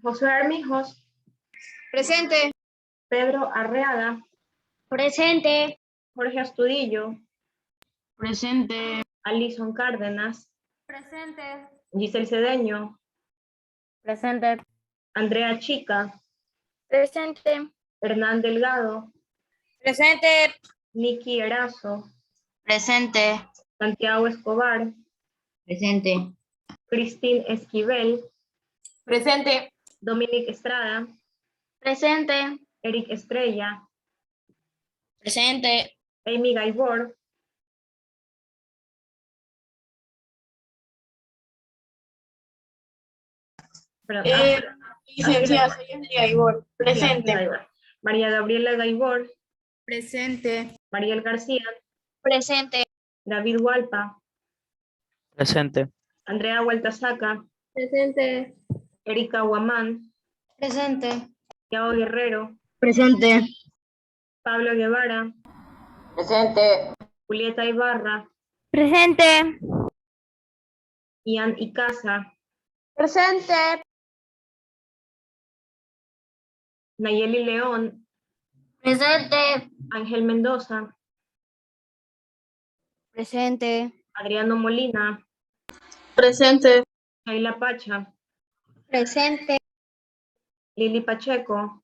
Josué Armijos, Presente. Pedro Arreaga, Presente. Jorge Astudillo, Presente. Alison Cárdenas, Presente. Giselle Cedeño, Presente. Andrea Chica, Presente. Hernán Delgado, Presente. Nicky Erazo, Presente. Santiago Escobar, Presente. Cristín Esquivel, Presente. Dominic Estrada, Presente. Eric Estrella, Presente. Amy Gaibor, perdón, Licenciada, soy Andrea Ibor. Presente. Gaibor. María Gabriela Gaibor, Presente. Mariel García, Presente. David Hualpa, Presente. Andrea Hualtasaca, Presente. Erika Huamán, Presente. Yao Guerrero, Presente. Pablo Guevara, Presente. Julieta Ibarra, Presente. Ian Icaza, Presente. Nayeli León, Presente. Ángel Mendoza, Presente. Adriano Molina, Presente. Sheila Pacha, Presente. Lili Pacheco,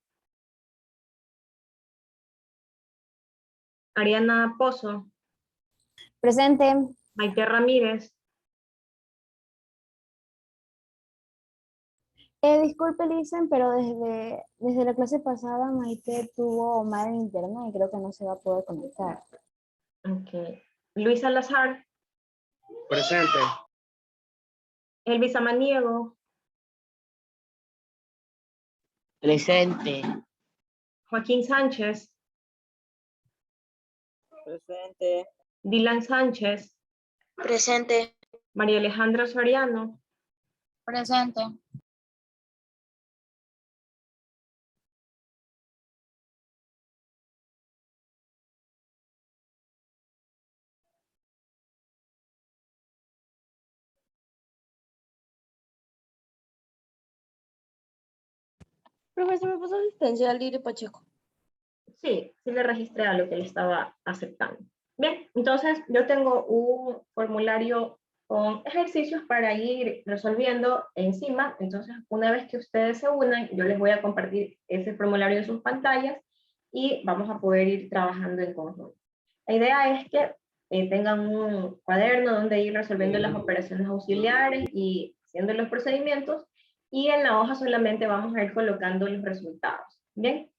Ariana Pozo, Presente. Maite Ramírez, Disculpe, Licen, pero desde la clase pasada Maite tuvo mal en internet y creo que no se va a poder conectar. okay. Luis Salazar, Presente. Elvis Amaniego, Presente. Joaquín Sánchez, Presente. Dylan Sánchez, Presente. María Alejandra Soriano, Presente. Profesor, ¿me pasó asistencia al Lili Pacheco? sí le registré a lo que le estaba aceptando. Bien, entonces yo tengo un formulario con ejercicios para ir resolviendo encima. Entonces, una vez que ustedes se unan, yo les voy a compartir ese formulario en sus pantallas y vamos a poder ir trabajando en conjunto. La idea es que tengan un cuaderno donde ir resolviendo las operaciones auxiliares y haciendo los procedimientos, y en la hoja solamente vamos a ir colocando los resultados. Bien.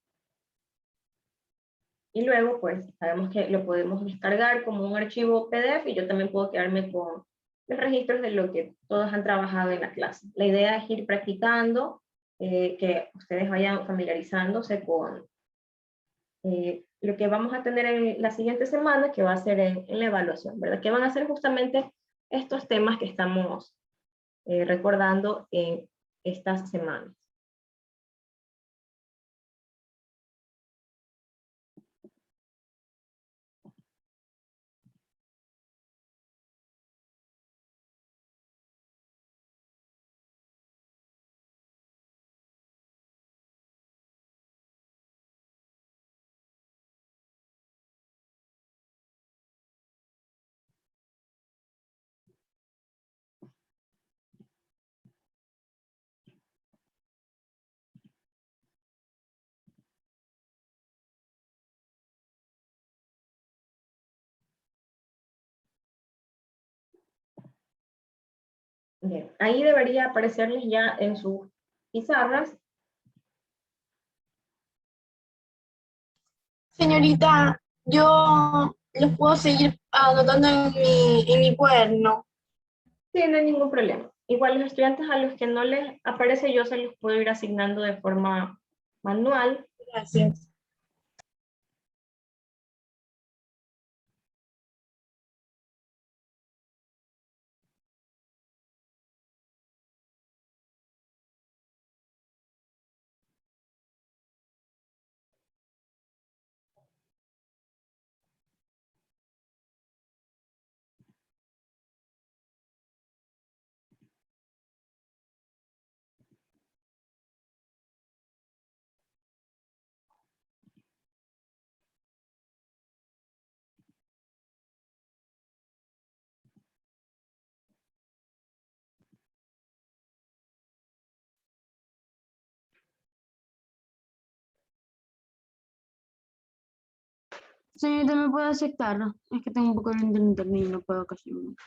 Y luego, pues, sabemos que lo podemos descargar como un archivo PDF y yo también puedo quedarme con los registros de lo que todos han trabajado en la clase. La idea es ir practicando, que ustedes vayan familiarizándose con lo que vamos a tener en la siguiente semana, que va a ser en la evaluación, ¿verdad? Que van a ser justamente estos temas que estamos recordando en estas semanas. Bien, ahí debería aparecerles ya en sus pizarras. Señorita, yo los puedo seguir anotando en mi cuaderno. Sí, no hay ningún problema. Igual los estudiantes a los que no les aparece, yo se los puedo ir asignando de forma manual. Gracias. Señorita, ¿me puede aceptarlo? Es que tengo un poco de internet y no puedo casi mucho.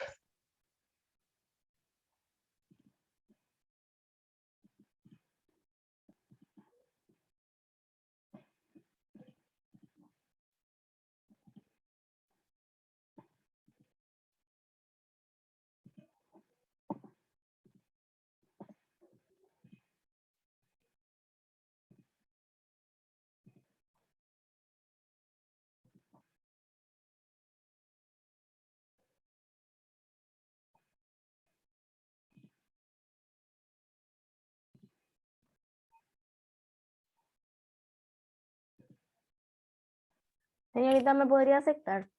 Señorita, ¿me podría aceptar?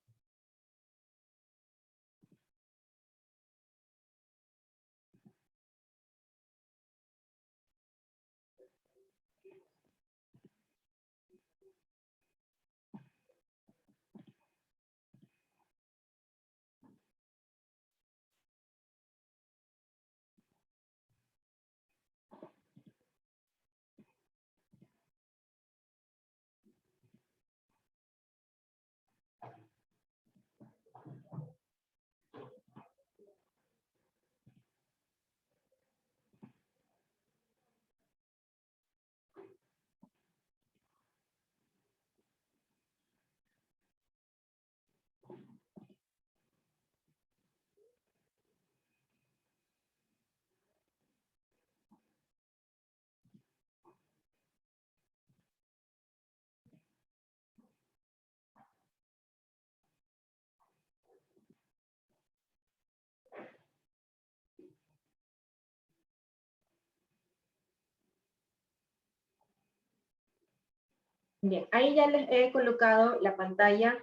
Bien, ahí ya les he colocado la pantalla,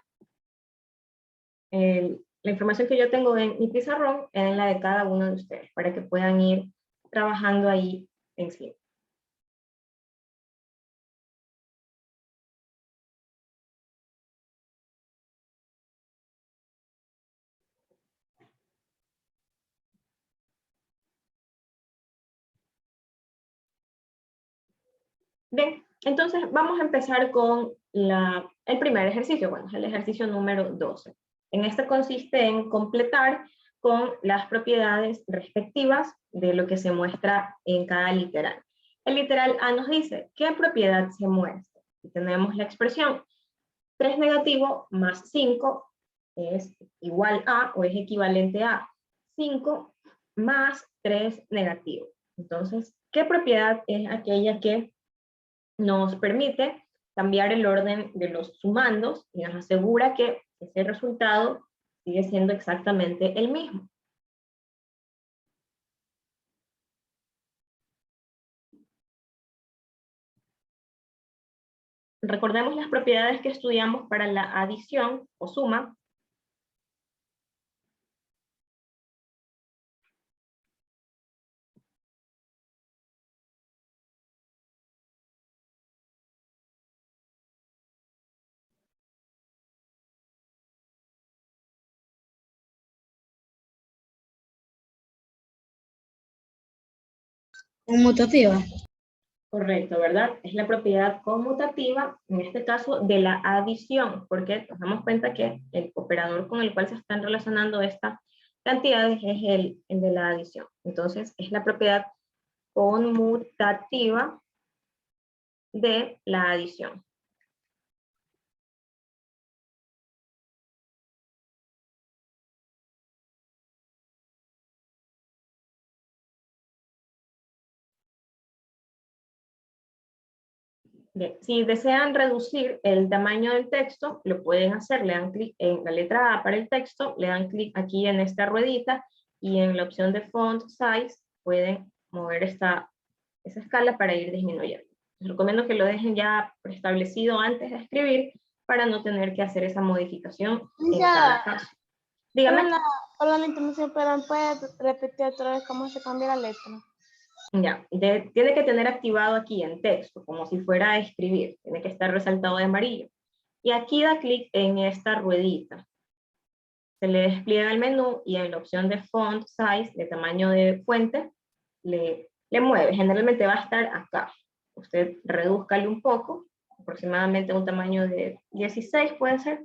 la información que yo tengo en mi pizarrón, en la de cada uno de ustedes, para que puedan ir trabajando ahí encima. Bien, entonces vamos a empezar con el primer ejercicio, bueno, es el ejercicio número 12. En este consiste en completar con las propiedades respectivas de lo que se muestra en cada literal. El literal A nos dice qué propiedad se muestra. Y tenemos la expresión 3 negativo más 5 es igual a o es equivalente a 5 más 3 negativo. Entonces, ¿qué propiedad es aquella que nos permite cambiar el orden de los sumandos y nos asegura que ese resultado sigue siendo exactamente el mismo? Recordemos las propiedades que estudiamos para la adición o suma. Conmutativa. Correcto, ¿verdad? Es la propiedad conmutativa, en este caso de la adición, porque nos damos cuenta que el operador con el cual se están relacionando estas cantidades es el de la adición. Entonces, es la propiedad conmutativa de la adición. Bien, si desean reducir el tamaño del texto, lo pueden hacer, le dan clic en la letra A para el texto, le dan clic aquí en esta ruedita y en la opción de Font Size pueden mover esa escala para ir disminuyendo. Les recomiendo que lo dejen ya preestablecido antes de escribir para no tener que hacer esa modificación en cada caso. Dígame. Hola, la interrupción, pero ¿puedes repetir otra vez cómo se cambia la letra? Ya, tiene que tener activado aquí en texto, como si fuera a escribir, tiene que estar resaltado de amarillo. Y aquí da clic en esta ruedita. Se le despliega el menú y en la opción de Font Size, de tamaño de fuente, le mueve. Generalmente va a estar acá. Usted redúzcale un poco, aproximadamente un tamaño de 16 puede ser,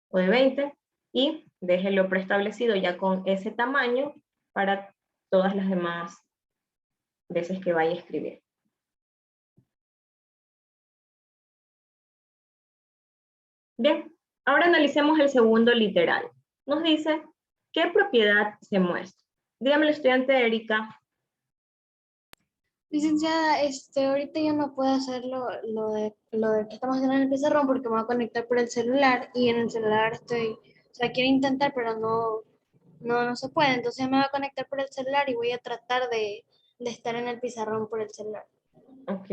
o de 20, y déjelo preestablecido ya con ese tamaño para todas las demás veces que vaya a escribir. Bien, ahora analicemos el segundo literal. Nos dice, ¿qué propiedad se muestra? Dígame la estudiante Erika. Licenciada, ahorita yo no puedo hacer lo de que estamos haciendo en el pizarrón porque me voy a conectar por el celular y en el celular o sea, quiero intentar, pero no se puede. Entonces me voy a conectar por el celular y voy a tratar de estar en el pizarrón por el celular. Ok.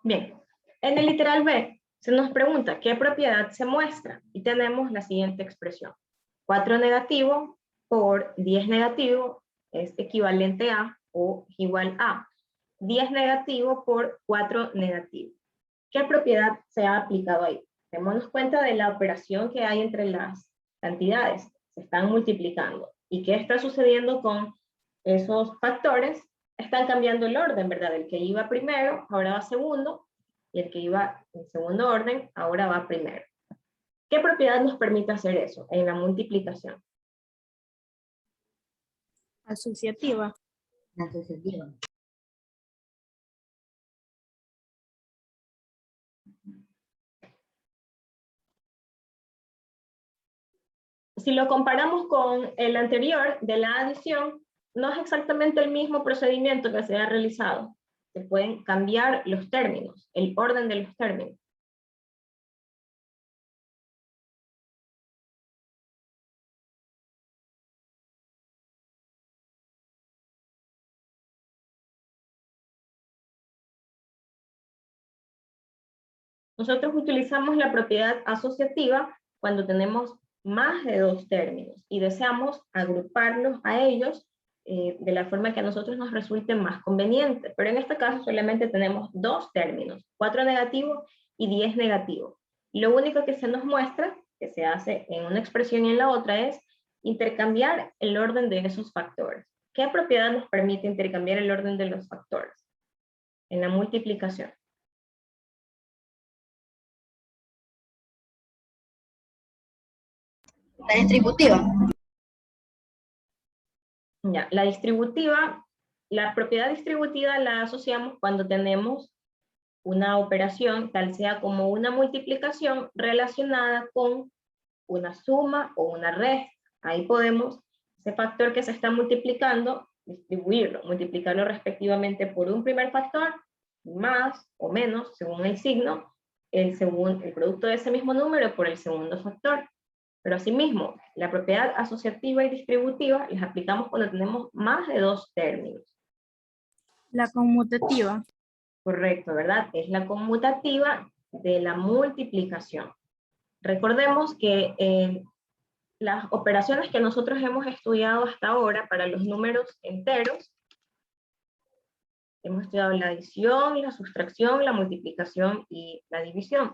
Bien, en el literal B se nos pregunta qué propiedad se muestra y tenemos la siguiente expresión. 4 negativo por 10 negativo es equivalente a o igual a 10 negativo por 4 negativo. ¿Qué propiedad se ha aplicado ahí? Démonos cuenta de la operación que hay entre las cantidades. Se están multiplicando. ¿Y qué está sucediendo con esos factores? Están cambiando el orden, ¿verdad? El que iba primero, ahora va segundo, y el que iba en segundo orden, ahora va primero. ¿Qué propiedad nos permite hacer eso en la multiplicación? Asociativa. Asociativa. Si lo comparamos con el anterior de la adición, no es exactamente el mismo procedimiento que se ha realizado. Se pueden cambiar los términos, el orden de los términos. Nosotros utilizamos la propiedad asociativa cuando tenemos más de 2 términos y deseamos agruparlos a ellos de la forma que a nosotros nos resulte más conveniente. Pero en este caso solamente tenemos 2 términos, 4 negativo y 10 negativo. Lo único que se nos muestra, que se hace en una expresión y en la otra, es intercambiar el orden de esos factores. ¿Qué propiedad nos permite intercambiar el orden de los factores? En la multiplicación. La distributiva. Ya, la distributiva, la propiedad distributiva la asociamos cuando tenemos una operación, tal sea como una multiplicación relacionada con una suma o una resta. Ahí podemos, ese factor que se está multiplicando, distribuirlo, multiplicarlo respectivamente por un primer factor, más o menos, según el signo, el producto de ese mismo número por el segundo factor. Pero asimismo, la propiedad asociativa y distributiva las aplicamos cuando tenemos más de 2 términos. La conmutativa. Correcto, ¿verdad? Es la conmutativa de la multiplicación. Recordemos que las operaciones que nosotros hemos estudiado hasta ahora para los números enteros, hemos estudiado la adición, la sustracción, la multiplicación y la división.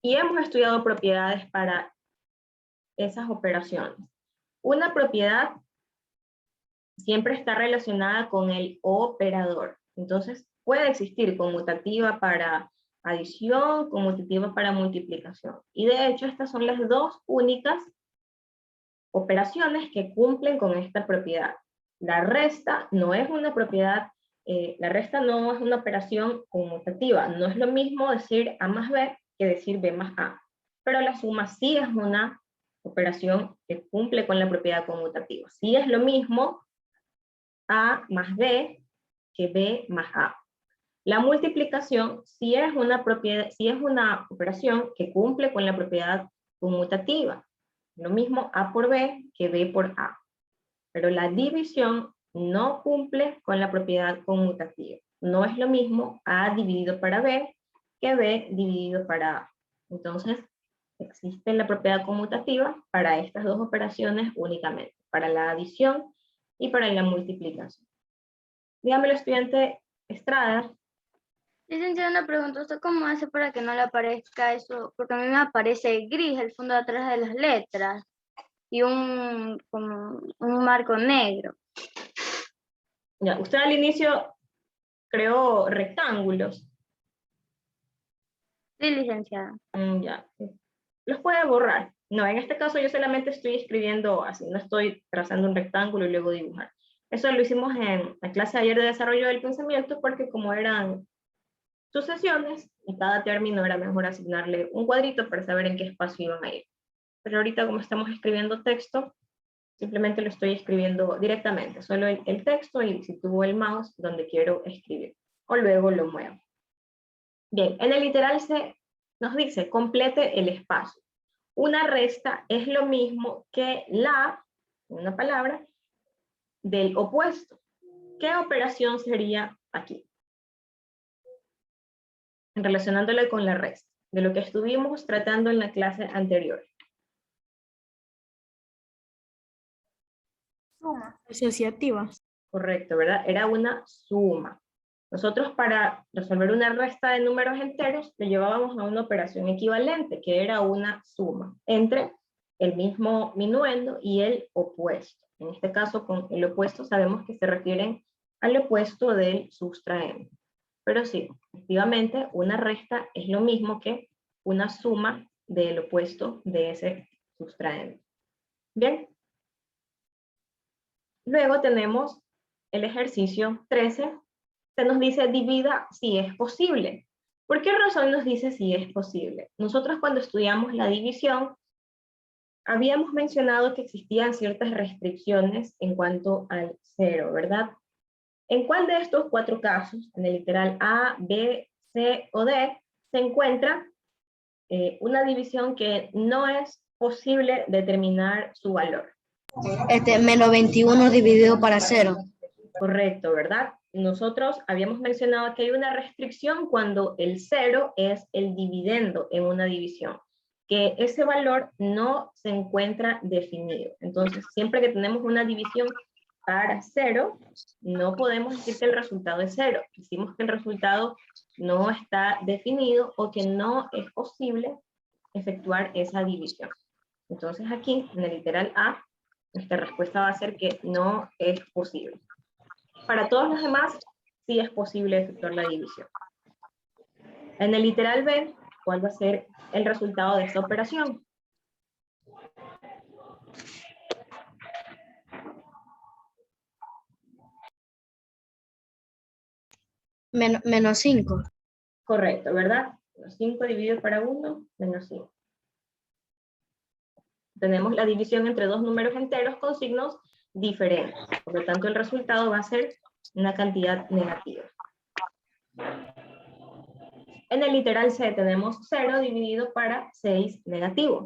Y hemos estudiado propiedades para esas operaciones. Una propiedad siempre está relacionada con el operador. Entonces, puede existir conmutativa para adición, conmutativa para multiplicación. Y de hecho, estas son las 2 únicas operaciones que cumplen con esta propiedad. La resta no es una propiedad La resta no es una operación conmutativa. No es lo mismo decir A más B que decir B más A. Pero la suma sí es una operación que cumple con la propiedad conmutativa. Sí es lo mismo A más B que B más A. La multiplicación sí es una operación que cumple con la propiedad conmutativa. Lo mismo A por B que B por A. Pero la división no cumple con la propiedad conmutativa. No es lo mismo A dividido para B que B dividido para A. Entonces, existe la propiedad conmutativa para estas dos operaciones únicamente, para la adición y para la multiplicación. Dígame, estudiante Estrada. Licenciada, una pregunta, ¿usted cómo hace para que no le aparezca eso? Porque a mí me aparece gris el fondo de atrás de las letras y como un marco negro. Ya, usted al inicio creó rectángulos. Sí, licenciada. Ya. Los puede borrar. No, en este caso yo solamente estoy escribiendo así, no estoy trazando un rectángulo y luego dibujar. Eso lo hicimos en la clase de ayer de desarrollo del pensamiento, porque como eran sucesiones y cada término era mejor asignarle un cuadrito para saber en qué espacio iban a ir. Pero ahorita como estamos escribiendo texto, simplemente lo estoy escribiendo directamente, solo el texto y sitúo el mouse donde quiero escribir. O luego lo muevo. Bien, en el literal C nos dice, complete el espacio. Una resta es lo mismo que una palabra, del opuesto. ¿Qué operación sería aquí? Relacionándola con la resta, de lo que estuvimos tratando en la clase anterior. Suma. Asociativa. Correcto, ¿verdad? Era una suma. Nosotros para resolver una resta de números enteros lo llevábamos a una operación equivalente, que era una suma entre el mismo minuendo y el opuesto. En este caso, con el opuesto sabemos que se refieren al opuesto del sustraendo. Pero sí, efectivamente, una resta es lo mismo que una suma del opuesto de ese sustraendo. Bien. Luego tenemos el ejercicio 13. Se nos dice divida si es posible. ¿Por qué razón nos dice si es posible? Nosotros cuando estudiamos la división, habíamos mencionado que existían ciertas restricciones en cuanto al cero, ¿verdad? ¿En cuál de estos cuatro casos, en el literal A, B, C o D, se encuentra una división que no es posible determinar su valor? Menos 21 dividido para 0. Correcto, ¿verdad? Nosotros habíamos mencionado que hay una restricción cuando el cero es el dividendo en una división, que ese valor no se encuentra definido. Entonces, siempre que tenemos una división para 0, no podemos decir que el resultado es 0. Decimos que el resultado no está definido o que no es posible efectuar esa división. Entonces aquí, en el literal A, nuestra respuesta va a ser que no es posible. Para todos los demás, sí es posible efectuar la división. En el literal B, ¿cuál va a ser el resultado de esta operación? Menos 5. Correcto, ¿verdad? Menos 5 dividido para 1, menos 5. Tenemos la división entre dos números enteros con signos diferentes. Por lo tanto, el resultado va a ser una cantidad negativa. En el literal C tenemos 0 dividido para 6 negativo.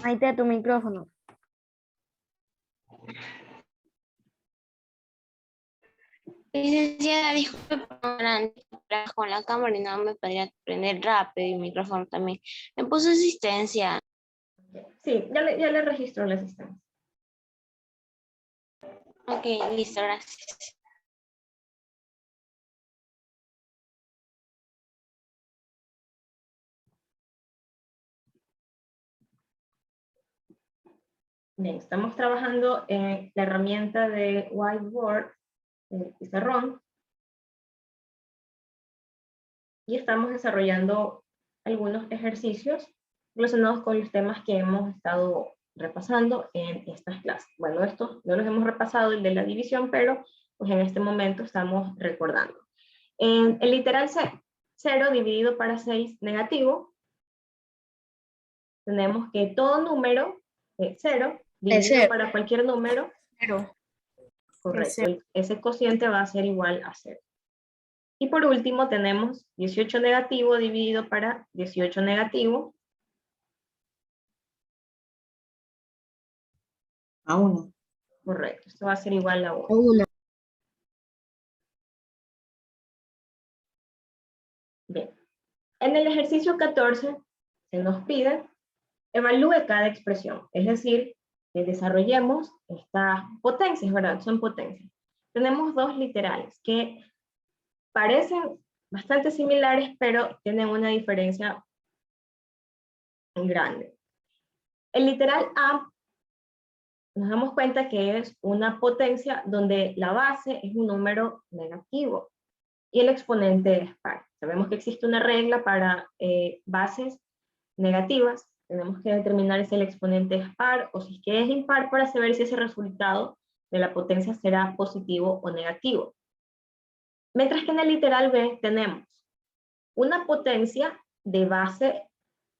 Ahí está tu micrófono. Licenciada, disculpe por con la cámara y no me podría prender rápido y el micrófono también. Me puso asistencia. Sí, ya le registro la asistencia. Ok, listo, gracias. Bien, estamos trabajando en la herramienta de Whiteboard, el pizarrón. y estamos desarrollando algunos ejercicios relacionados con los temas que hemos estado repasando en estas clases. Bueno, estos no los hemos repasado, el de la división, pero pues en este momento estamos recordando. En el literal 0 dividido para 6 negativo, tenemos que todo número, 0, dividido cero. para cualquier número, correcto, ese cociente va a ser igual a 0. Y por último tenemos 18 negativo dividido para 18 negativo. A 1. Correcto, esto va a ser igual a 1. 1. Bien. En el ejercicio 14 se nos pide evalúe cada expresión, es decir, que desarrollemos estas potencias, ¿verdad? Son potencias. Tenemos dos literales que parecen bastante similares, pero tienen una diferencia grande. El literal A, nos damos cuenta que es una potencia donde la base es un número negativo y el exponente es par. Sabemos que existe una regla para bases negativas. Tenemos que determinar si el exponente es par o si es que es impar para saber si ese resultado de la potencia será positivo o negativo. Mientras que en el literal B tenemos una potencia de base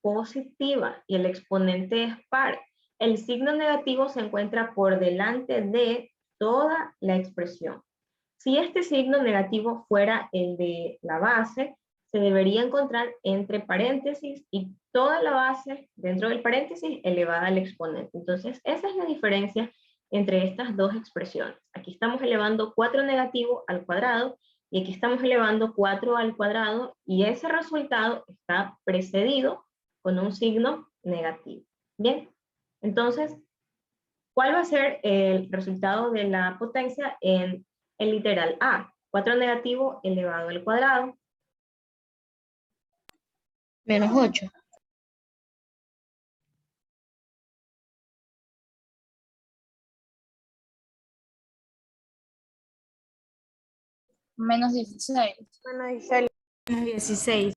positiva y el exponente es par. El signo negativo se encuentra por delante de toda la expresión. Si este signo negativo fuera el de la base, se debería encontrar entre paréntesis y toda la base dentro del paréntesis elevada al exponente. Entonces, esa es la diferencia entre estas dos expresiones. Aquí estamos elevando 4 negativo al cuadrado y aquí estamos elevando 4 al cuadrado y ese resultado está precedido con un signo negativo. Bien, entonces, ¿cuál va a ser el resultado de la potencia en el literal A? 4 negativo elevado al cuadrado. Menos 8. Menos 16. Menos 16.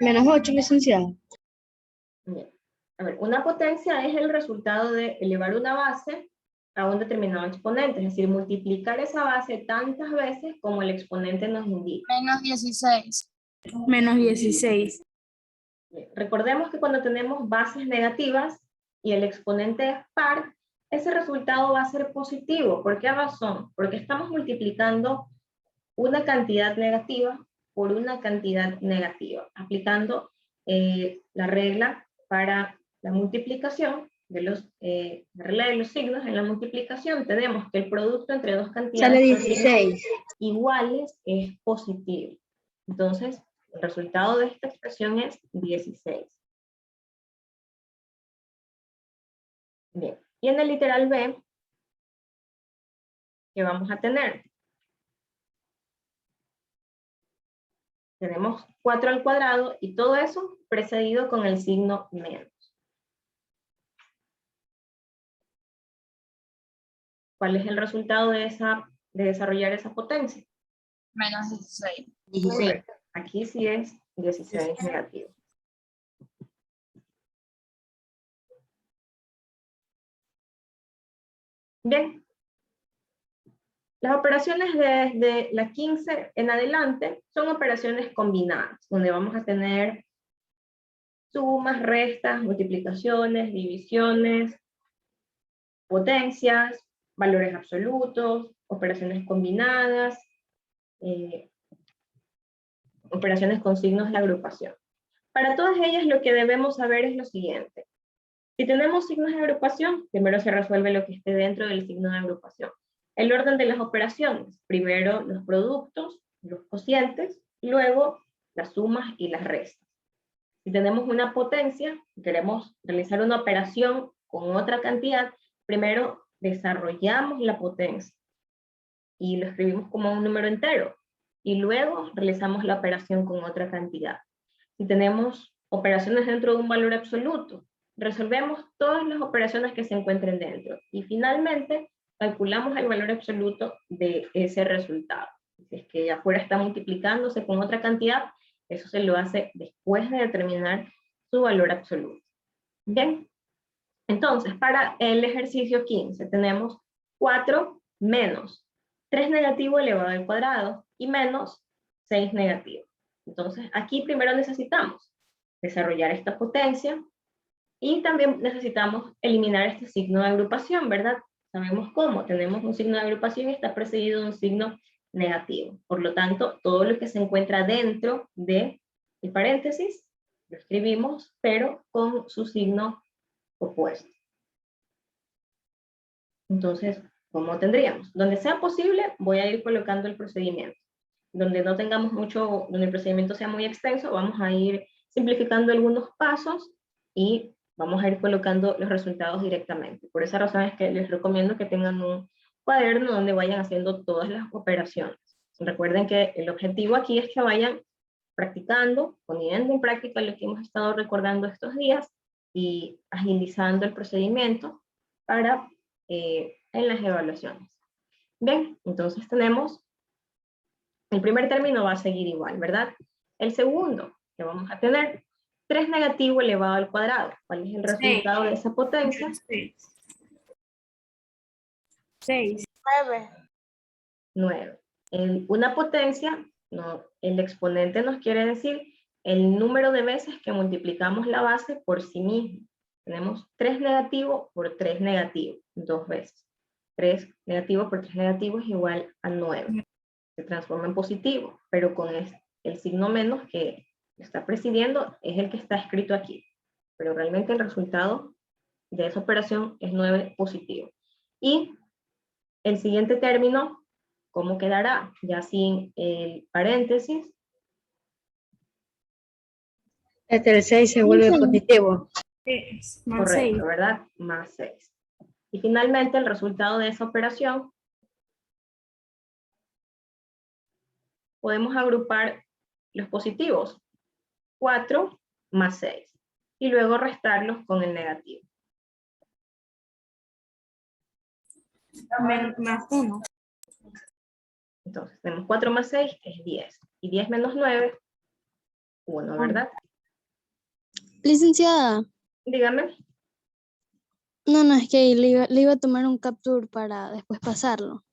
Menos 8, licenciado. Bien. A ver, una potencia es el resultado de elevar una base a un determinado exponente, es decir, multiplicar esa base tantas veces como el exponente nos indica. Menos 16. Menos 16. Bien. Recordemos que cuando tenemos bases negativas y el exponente es par, ese resultado va a ser positivo. ¿Por qué razón? Porque estamos multiplicando una cantidad negativa por una cantidad negativa, aplicando la regla para la multiplicación de la regla de los signos. En la multiplicación tenemos que el producto entre dos Sale cantidades 16. iguales es positivo. Entonces, el resultado de esta expresión es 16. Bien, y en el literal B, ¿qué vamos a tener? Tenemos 4 al cuadrado y todo eso precedido con el signo menos. ¿Cuál es el resultado de desarrollar esa potencia? Menos 16. 16. Aquí sí es 16 negativo. Bien. Las operaciones desde la 15 en adelante son operaciones combinadas, donde vamos a tener sumas, restas, multiplicaciones, divisiones, potencias, valores absolutos, operaciones combinadas, operaciones con signos de agrupación. Para todas ellas lo que debemos saber es lo siguiente. Si tenemos signos de agrupación, primero se resuelve lo que esté dentro del signo de agrupación. El orden de las operaciones, primero los productos, los cocientes, luego las sumas y las restas. Si tenemos una potencia, queremos realizar una operación con otra cantidad, primero desarrollamos la potencia y lo escribimos como un número entero, y luego realizamos la operación con otra cantidad. Si tenemos operaciones dentro de un valor absoluto, resolvemos todas las operaciones que se encuentren dentro, y finalmente calculamos el valor absoluto de ese resultado. Si es que afuera está multiplicándose con otra cantidad, eso se lo hace después de determinar su valor absoluto. Bien, entonces para el ejercicio 15 tenemos 4 menos 3 negativo elevado al cuadrado y menos 6 negativo. Entonces aquí primero necesitamos desarrollar esta potencia y también necesitamos eliminar este signo de agrupación, ¿verdad? Sabemos cómo, tenemos un signo de agrupación y está precedido de un signo negativo. Por lo tanto, todo lo que se encuentra dentro del paréntesis lo escribimos, pero con su signo opuesto. Entonces, ¿cómo tendríamos? Donde sea posible, voy a ir colocando el procedimiento. Donde no tengamos mucho, donde el procedimiento sea muy extenso, vamos a ir simplificando algunos pasos y vamos a ir colocando los resultados directamente. Por esa razón es que les recomiendo que tengan un cuaderno donde vayan haciendo todas las operaciones. Recuerden que el objetivo aquí es que vayan practicando, poniendo en práctica lo que hemos estado recordando estos días y agilizando el procedimiento para en las evaluaciones. Bien, entonces tenemos, el primer término va a seguir igual, ¿verdad? El segundo, que vamos a tener 3 negativo elevado al cuadrado. ¿Cuál es el resultado de esa potencia? 6. 9. Una potencia, no, el exponente nos quiere decir el número de veces que multiplicamos la base por sí mismo. Tenemos 3 negativo por 3 negativo, 2 veces. 3 negativo por 3 negativo es igual a 9. Se transforma en positivo, pero con el signo menos que está presidiendo es el que está escrito aquí. Pero realmente el resultado de esa operación es 9 positivo. Y el siguiente término, ¿cómo quedará? Ya sin el paréntesis. El 6 se vuelve positivo. Más Correcto, 6. ¿verdad? Más 6. Y finalmente el resultado de esa operación, podemos agrupar los positivos, 4 más 6, y luego restarlos con el negativo. Más 1. Entonces tenemos 4 más 6 es 10, y 10 menos 9, 1, ¿verdad? Licenciada, Dígame. no, es que le iba a tomar un capture para después pasarlo.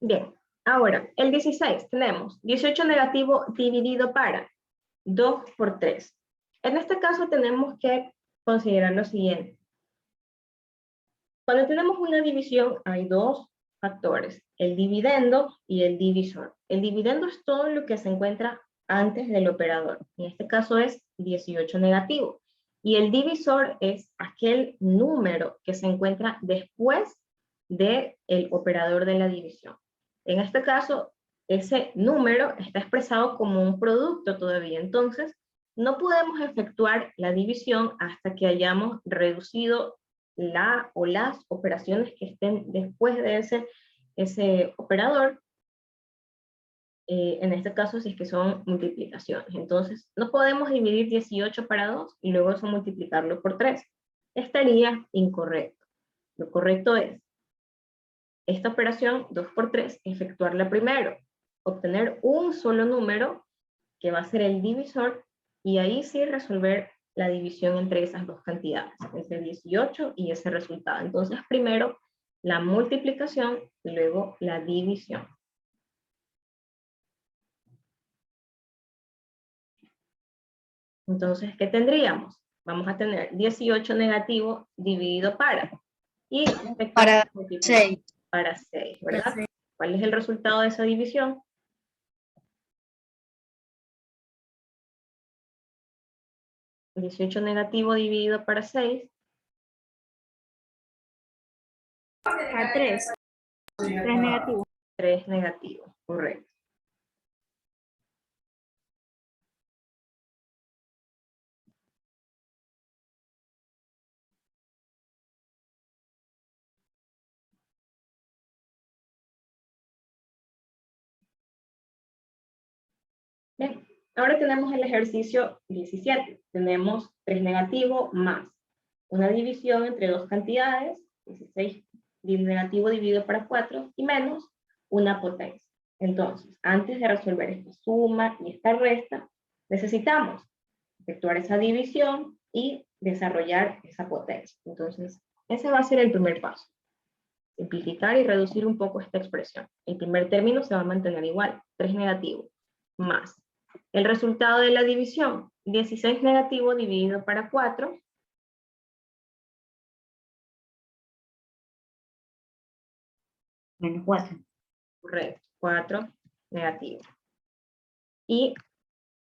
Bien, ahora, el 16 tenemos 18 negativo dividido para 2 por 3. En este caso tenemos que considerar lo siguiente. Cuando tenemos una división hay dos factores, el dividendo y el divisor. El dividendo es todo lo que se encuentra antes del operador. En este caso es 18 negativo. Y el divisor es aquel número que se encuentra después del operador de la división. En este caso, ese número está expresado como un producto todavía. Entonces, no podemos efectuar la división hasta que hayamos reducido la o las operaciones que estén después de ese operador. En este caso, si es que son multiplicaciones. Entonces, no podemos dividir 18 para 2 y luego eso multiplicarlo por 3. Estaría incorrecto. Lo correcto es esta operación 2 por 3, efectuarla primero, obtener un solo número que va a ser el divisor y ahí sí resolver la división entre esas dos cantidades, entre 18 y ese resultado. Entonces primero la multiplicación y luego la división. Entonces, ¿qué tendríamos? Vamos a tener 18 negativo dividido para. Y Para 6. Para 6, ¿verdad? ¿Cuál es el resultado de esa división? $18 negativo dividido para 6 A 3. 3 negativo. 3 negativo, correcto. Bien, ahora tenemos el ejercicio 17. Tenemos 3 negativo más una división entre dos cantidades, 16 negativo dividido para 4 y menos una potencia. Entonces, antes de resolver esta suma y esta resta, necesitamos efectuar esa división y desarrollar esa potencia. Entonces, ese va a ser el primer paso. Simplificar y reducir un poco esta expresión. El primer término se va a mantener igual, 3 negativo, más el resultado de la división, 16 negativo dividido para 4, Menos 4. correcto, 4 negativo. Y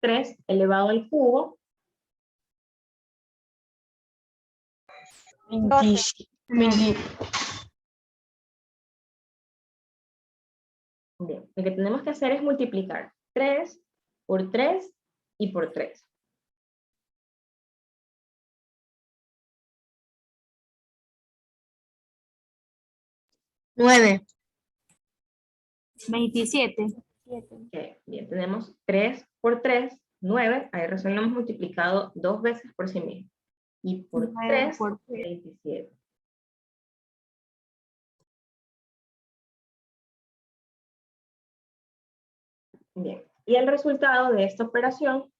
3 elevado al cubo, 20. bien, lo que tenemos que hacer es multiplicar 3 por 3 y por 3. 9. 27. Bien, tenemos 3 por 3, 9, ahí recién lo hemos multiplicado 2 veces por sí mismo. Y por 9 3, por 27. Bien, y el resultado de esta operación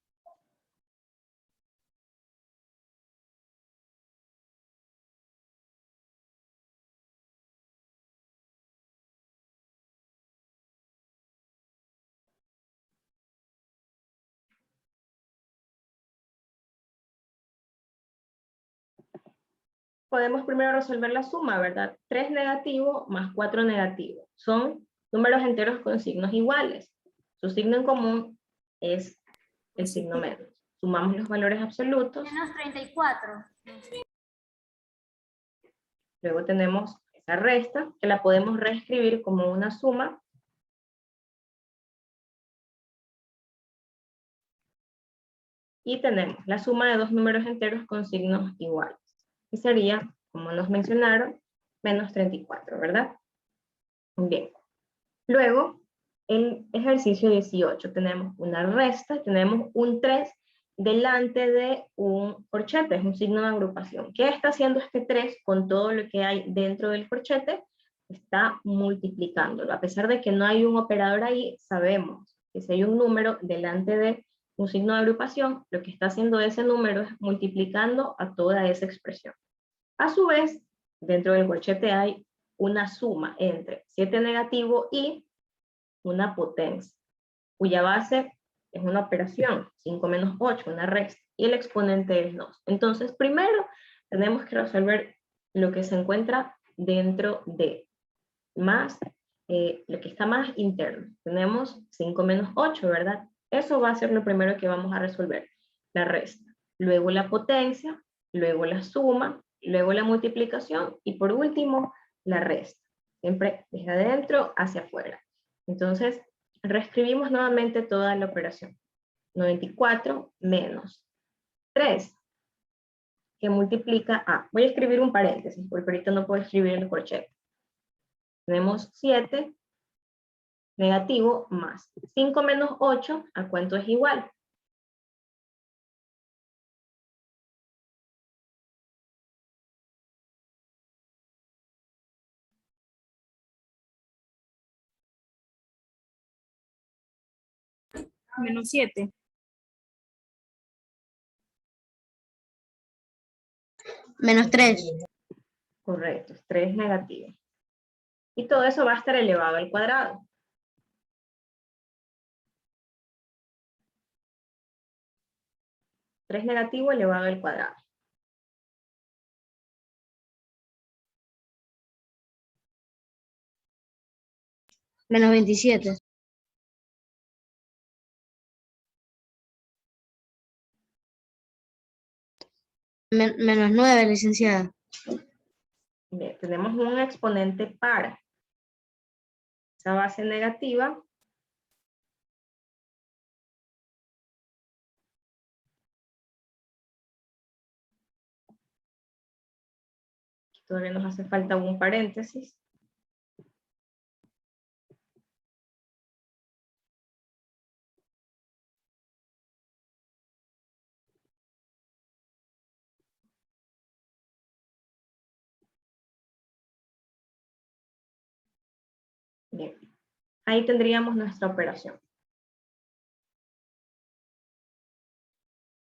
podemos primero resolver la suma, ¿verdad? 3 negativo más 4 negativo. Son números enteros con signos iguales. Su signo en común es el signo menos. Sumamos los valores absolutos. Menos 34. Luego tenemos esa resta, que la podemos reescribir como una suma. Y tenemos la suma de dos números enteros con signos iguales. Y sería, como nos mencionaron, menos 34, ¿verdad? Bien. Luego, en ejercicio 18 tenemos una resta, tenemos un 3 delante de un corchete, es un signo de agrupación. ¿Qué está haciendo este 3 con todo lo que hay dentro del corchete? Está multiplicándolo. A pesar de que no hay un operador ahí, sabemos que si hay un número delante de un signo de agrupación, lo que está haciendo ese número es multiplicando a toda esa expresión. A su vez, dentro del corchete hay una suma entre 7 negativo y una potencia, cuya base es una operación, 5 menos 8, una resta, y el exponente es 2. Entonces, primero tenemos que resolver lo que se encuentra dentro de más, lo que está más interno. Tenemos 5 menos 8, ¿verdad? Eso va a ser lo primero que vamos a resolver, la resta. Luego la potencia, luego la suma, luego la multiplicación y por último la resta. Siempre desde adentro hacia afuera. Entonces, reescribimos nuevamente toda la operación. 94 menos 3, que multiplica a, voy a escribir un paréntesis, porque ahorita no puedo escribir el corchete. Tenemos 7 negativo más 5 menos 8, ¿a cuánto es igual? Menos 7. Menos 3. Correcto, es 3 negativo. Y todo eso va a estar elevado al cuadrado. Tres negativo elevado al cuadrado. Menos 27. Menos 9, licenciada. Bien, tenemos un exponente par. Esa base negativa todavía nos hace falta un paréntesis. Bien, ahí tendríamos nuestra operación.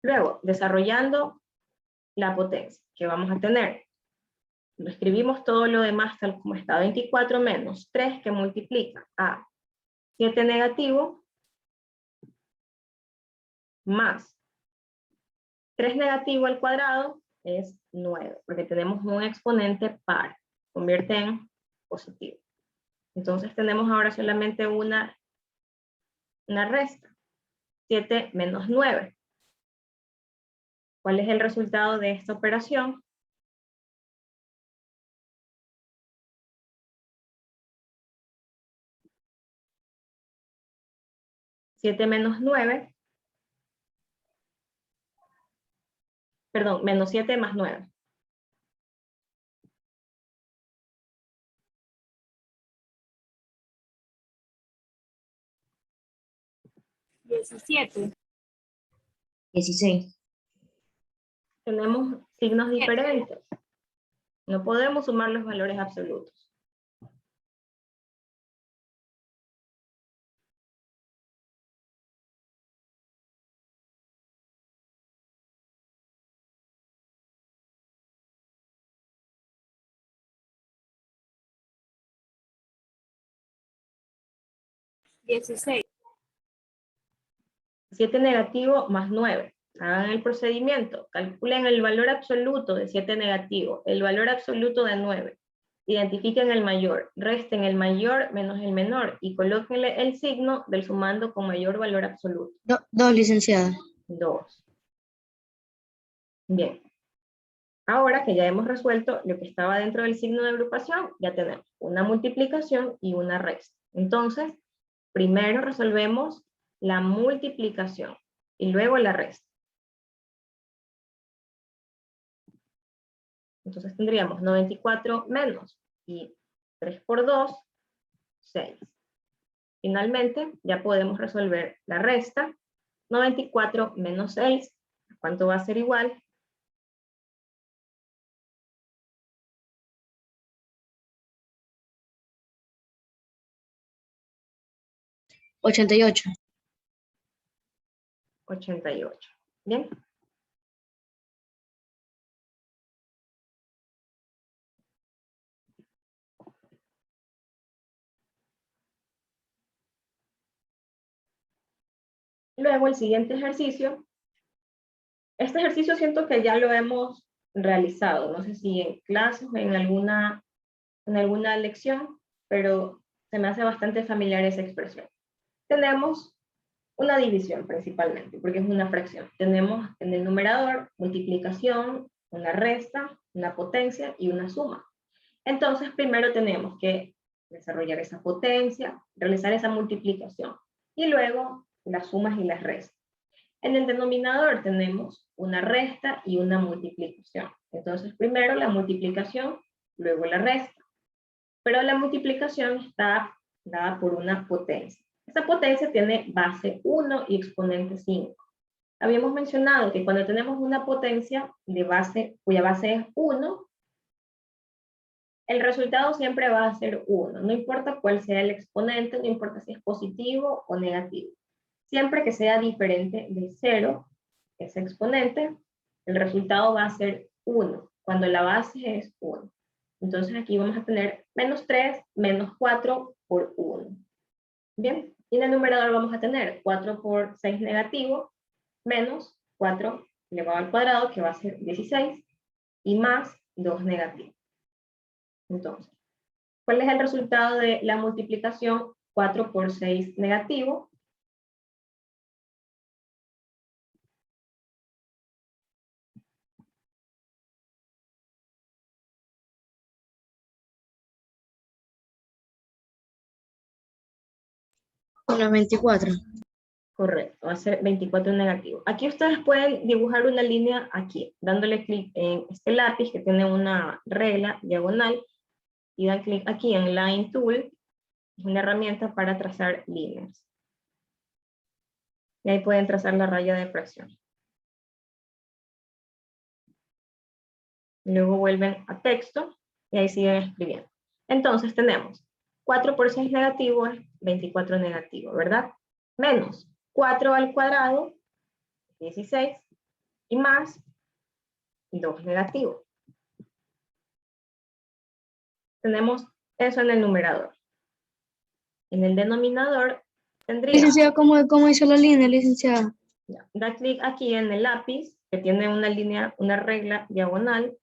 Luego, desarrollando la potencia que vamos a tener. Lo escribimos todo lo demás tal como está. 24 menos 3 que multiplica a 7 negativo más 3 negativo al cuadrado es 9, porque tenemos un exponente par, convierte en positivo. Entonces tenemos ahora solamente una resta, 7 menos 9. ¿Cuál es el resultado de esta operación? Menos 9, perdón, menos 7 más 9. 17. 16. Tenemos signos diferentes. No podemos sumar los valores absolutos. Dieciséis. 7 negativo más 9. Hagan el procedimiento. Calculen el valor absoluto de 7 negativo, el valor absoluto de 9. Identifiquen el mayor, resten el mayor menos el menor y colóquenle el signo del sumando con mayor valor absoluto. 2, licenciada. 2. Bien. Ahora que ya hemos resuelto lo que estaba dentro del signo de agrupación, ya tenemos una multiplicación y una resta. Entonces, primero resolvemos la multiplicación y luego la resta. Entonces tendríamos 94 menos y 3 por 2, 6. Finalmente, ya podemos resolver la resta. 94 menos 6, ¿cuánto va a ser igual? 88. 88. Bien. Luego el siguiente ejercicio. Este ejercicio siento que ya lo hemos realizado. No sé si en clases o en alguna lección, pero se me hace bastante familiar esa expresión. Tenemos una división principalmente, porque es una fracción. Tenemos en el numerador multiplicación, una resta, una potencia y una suma. Entonces, primero tenemos que desarrollar esa potencia, realizar esa multiplicación, y luego las sumas y las restas. En el denominador tenemos una resta y una multiplicación. Entonces, primero la multiplicación, luego la resta. Pero la multiplicación está dada por una potencia. Esta potencia tiene base 1 y exponente 5. Habíamos mencionado que cuando tenemos una potencia cuya base es 1, el resultado siempre va a ser 1. No importa cuál sea el exponente, no importa si es positivo o negativo. Siempre que sea diferente de 0, ese exponente, el resultado va a ser 1, cuando la base es 1. Entonces aquí vamos a tener menos 3 menos 4 por 1. Bien, y en el numerador vamos a tener 4 por 6 negativo, menos 4 elevado al cuadrado, que va a ser 16, y más 2 negativo. Entonces, ¿cuál es el resultado de la multiplicación 4 por 6 negativo? Menos 24. Correcto, va a ser 24 negativo. Aquí ustedes pueden dibujar una línea aquí, dándole clic en este lápiz que tiene una regla diagonal y dan clic aquí en Line Tool, es una herramienta para trazar líneas. Y ahí pueden trazar la raya de fracción. Luego vuelven a texto y ahí siguen escribiendo. Entonces tenemos 4 por 6 negativo es 24 negativo, ¿verdad? Menos 4 al cuadrado, 16, y más 2 negativo. Tenemos eso en el numerador. En el denominador tendríamos... Licenciada, ¿cómo hizo la línea, licenciada? Da clic aquí en el lápiz, que tiene una línea, una regla diagonal,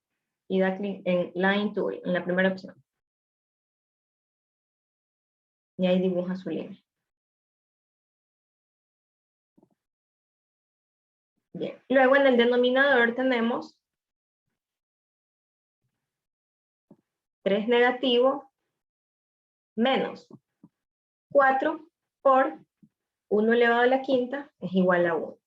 y da clic en Line Tool, en la primera opción. Y ahí dibuja su línea. Bien. Luego en el denominador tenemos 3 negativo menos 4 por 1 elevado a la quinta es igual a 1.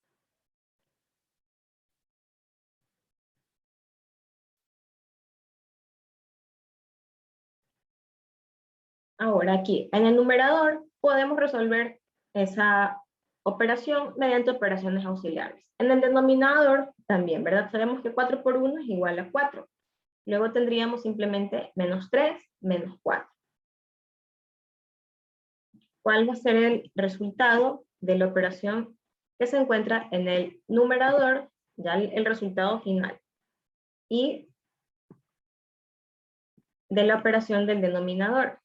Ahora aquí, en el numerador, podemos resolver esa operación mediante operaciones auxiliares. En el denominador también, ¿verdad? Sabemos que 4 por 1 es igual a 4. Luego tendríamos simplemente menos 3 menos 4. ¿Cuál va a ser el resultado de la operación que se encuentra en el numerador? Ya el resultado final. Y de la operación del denominador.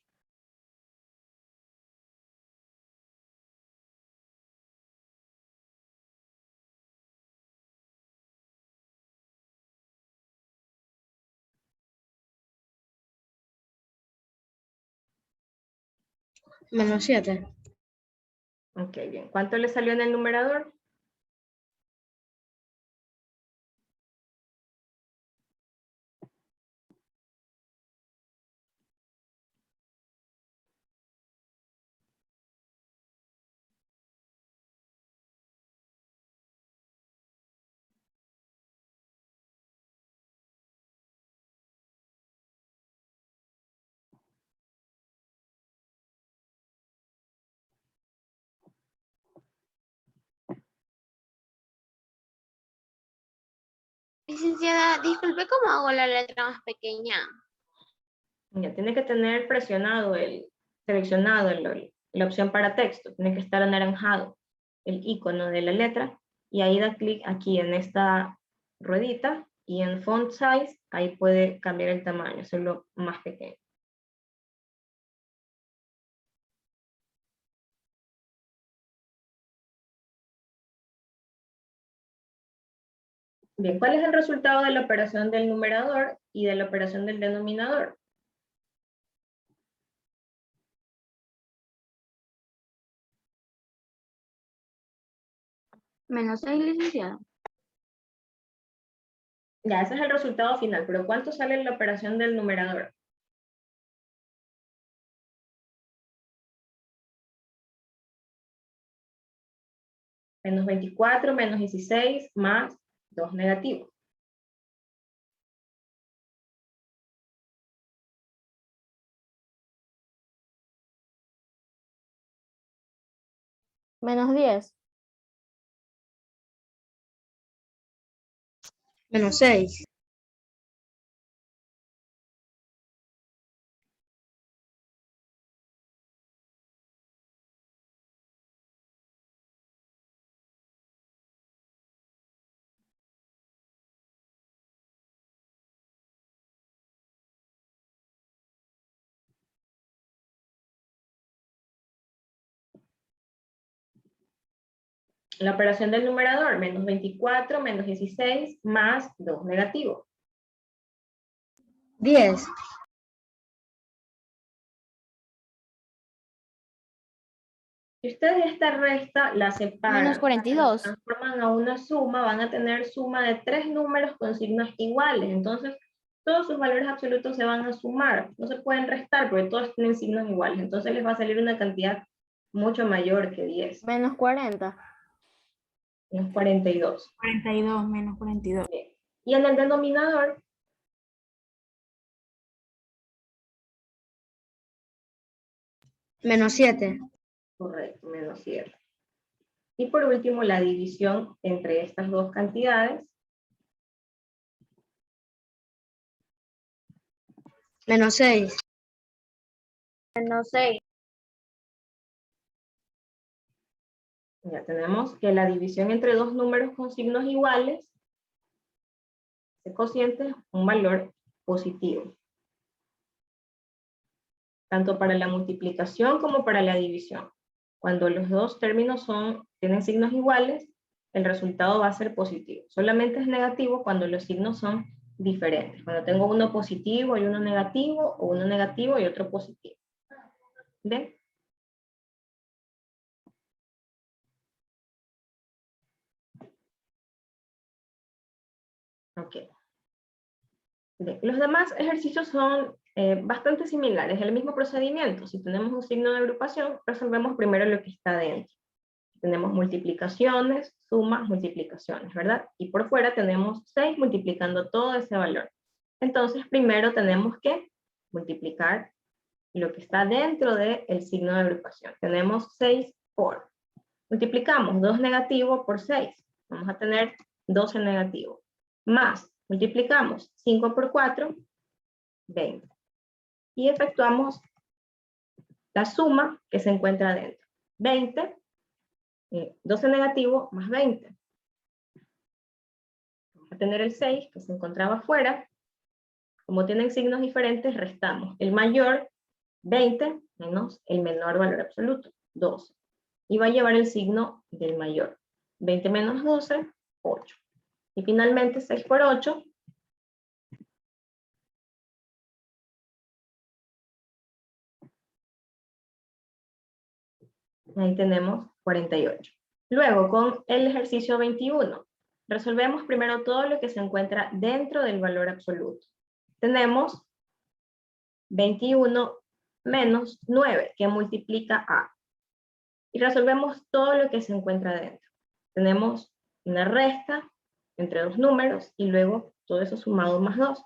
Menos 7. Ok, bien. ¿Cuánto le salió en el numerador? Licenciada, disculpe, ¿cómo hago la letra más pequeña? Ya tiene que tener presionado seleccionado la opción para texto. Tiene que estar anaranjado el icono de la letra. Y ahí da clic aquí en esta ruedita. Y en Font Size, ahí puede cambiar el tamaño, hacerlo más pequeño. Bien, ¿cuál es el resultado de la operación del numerador y de la operación del denominador? Menos 6, licenciada. Ya, ese es el resultado final, pero ¿cuánto sale en la operación del numerador? Menos 24, menos 16, más 2 negativo. Menos 10. Menos 6. La operación del numerador, menos 24, menos 16, más 2 negativo. 10. Si ustedes esta resta la separan, Menos 42. transforman a una suma, van a tener suma de 3 números con signos iguales. Entonces, todos sus valores absolutos se van a sumar. No se pueden restar porque todos tienen signos iguales. Entonces les va a salir una cantidad mucho mayor que 10, Menos 40. menos 42. 42 menos 42. Bien. Y en el denominador, Menos 7. correcto, menos 7. Y por último, la división entre estas dos cantidades, Menos 6. Menos 6. ya tenemos que la división entre dos números con signos iguales, ese cociente es un valor positivo, tanto para la multiplicación como para la división. Cuando los dos términos tienen signos iguales, el resultado va a ser positivo. Solamente es negativo cuando los signos son diferentes. Cuando tengo uno positivo y uno negativo, o uno negativo y otro positivo. ¿Ven? Ok. Bien. Los demás ejercicios son bastante similares, el mismo procedimiento. Si tenemos un signo de agrupación, resolvemos primero lo que está dentro. Tenemos multiplicaciones, sumas, multiplicaciones, ¿verdad? Y por fuera tenemos 6 multiplicando todo ese valor. Entonces, primero tenemos que multiplicar lo que está dentro del signo de agrupación. Tenemos 6 por. Multiplicamos 2 negativo por 6. Vamos a tener 12 negativo. Más, multiplicamos 5 por 4, 20. Y efectuamos la suma que se encuentra dentro. 20, 12 negativo más 20. Vamos a tener el 6 que se encontraba afuera. Como tienen signos diferentes, restamos el mayor, 20, menos el menor valor absoluto, 12. Y va a llevar el signo del mayor. 20 menos 12, 8. Y finalmente 6 por 8, ahí tenemos 48. Luego, con el ejercicio 21, resolvemos primero todo lo que se encuentra dentro del valor absoluto. Tenemos 21 menos 9, que multiplica a. Y resolvemos todo lo que se encuentra dentro. Tenemos una resta entre dos números y luego todo eso sumado más 2.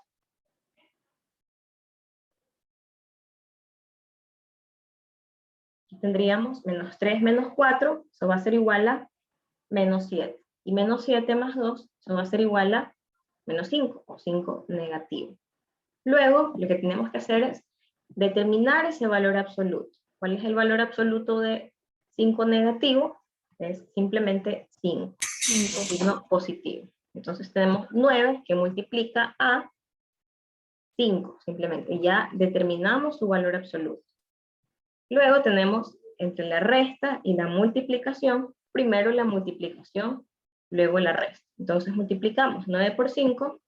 Tendríamos menos 3 menos 4, eso va a ser igual a menos 7. Y menos 7 más 2, eso va a ser igual a menos 5, o 5 negativo. Luego, lo que tenemos que hacer es determinar ese valor absoluto. ¿Cuál es el valor absoluto de 5 negativo? Es simplemente 5, signo positivo. Entonces tenemos 9 que multiplica a 5, simplemente. Y ya determinamos su valor absoluto. Luego tenemos entre la resta y la multiplicación, primero la multiplicación, luego la resta. Entonces multiplicamos 9 por 5,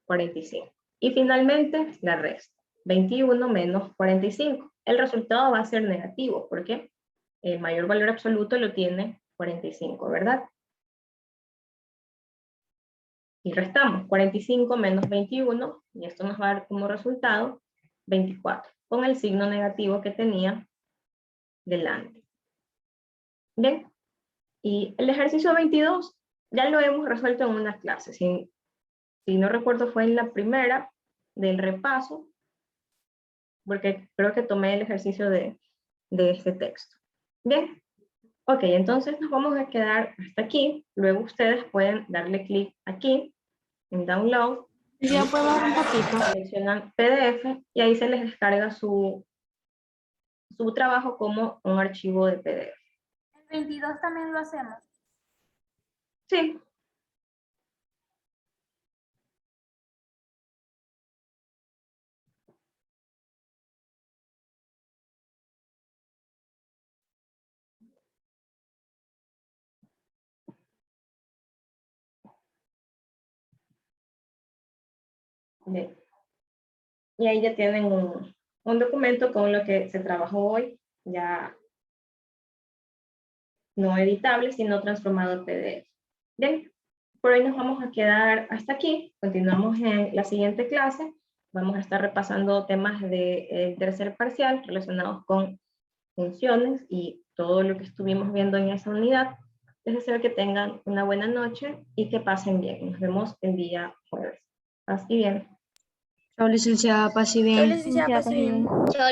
45. Y finalmente la resta, 21 menos 45. El resultado va a ser negativo, porque el mayor valor absoluto lo tiene 45, ¿verdad? Y restamos 45 menos 21, y esto nos va a dar como resultado 24, con el signo negativo que tenía delante. Bien, y el ejercicio 22 ya lo hemos resuelto en una clase. Si no recuerdo fue en la primera del repaso, porque creo que tomé el ejercicio de este texto. Bien, ok, entonces nos vamos a quedar hasta aquí. Luego ustedes pueden darle clic aquí, en Download. Ya puedo dar un poquito. Seleccionan PDF y ahí se les descarga su trabajo como un archivo de PDF. El 22 también lo hacemos. Sí. Bien. Y ahí ya tienen un documento con lo que se trabajó hoy, ya no editable, sino transformado en PDF. Bien, por hoy nos vamos a quedar hasta aquí. Continuamos en la siguiente clase. Vamos a estar repasando temas del tercer parcial relacionados con funciones y todo lo que estuvimos viendo en esa unidad. Les deseo que tengan una buena noche y que pasen bien. Nos vemos el día jueves. Así bien. Chao, licenciada, pase Chao, bien. licenciada, pase bien. Gracias.